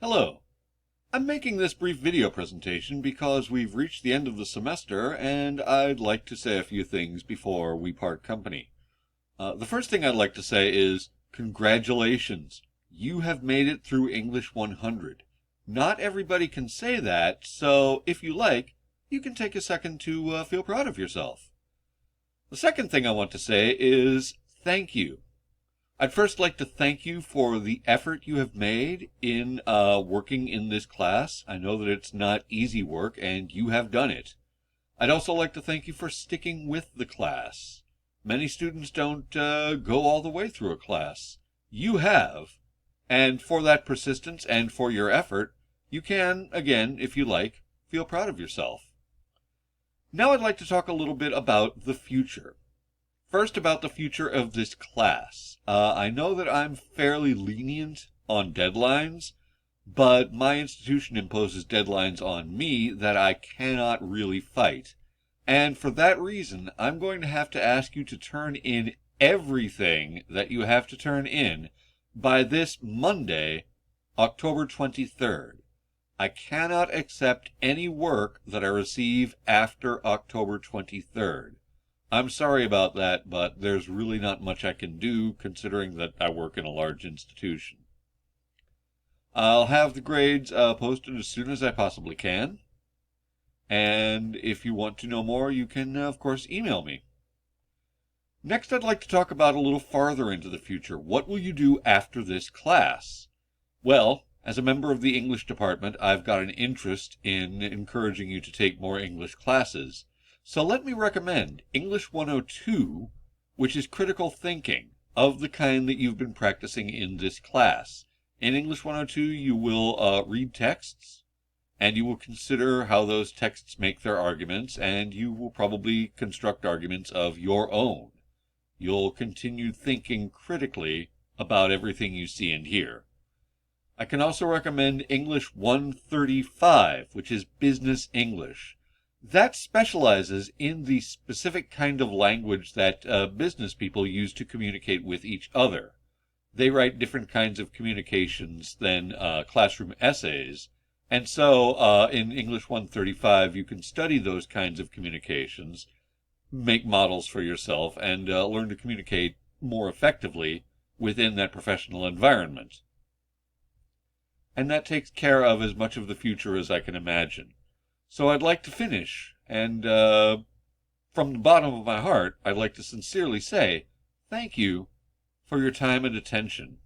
Hello. I'm making this brief video presentation because we've reached the end of the semester and I'd like to say a few things before we part company. The first thing I'd like to say is congratulations. You have made it through English 100. Not everybody can say that, so if you like, you can take a second to feel proud of yourself. The second thing I want to say is thank you. I'd first like to thank you for the effort you have made in working in this class. I know that it's not easy work, and you have done it. I'd also like to thank you for sticking with the class. Many students don't go all the way through a class. You have, and for that persistence and for your effort, you can, again, if you like, feel proud of yourself. Now I'd like to talk a little bit about the future. First, about the future of this class. I know that I'm fairly lenient on deadlines, but my institution imposes deadlines on me that I cannot really fight. And for that reason, I'm going to have to ask you to turn in everything that you have to turn in by this Monday, October 23rd. I cannot accept any work that I receive after October 23rd. I'm sorry about that, but there's really not much I can do considering that I work in a large institution. I'll have the grades posted as soon as I possibly can. And if you want to know more, you can, of course, email me. Next, I'd like to talk about a little farther into the future. What will you do after this class? Well, as a member of the English department, I've got an interest in encouraging you to take more English classes. So let me recommend English 102, which is critical thinking of the kind that you've been practicing in this class. In English 102, you will read texts, and you will consider how those texts make their arguments, and you will probably construct arguments of your own. You'll continue thinking critically about everything you see and hear. I can also recommend English 135, which is business English. That specializes in the specific kind of language that business people use to communicate with each other. They write different kinds of communications than classroom essays, and so in English 135 you can study those kinds of communications, make models for yourself, and learn to communicate more effectively within that professional environment. And that takes care of as much of the future as I can imagine. So I'd like to finish, and from the bottom of my heart, I'd like to sincerely say thank you for your time and attention.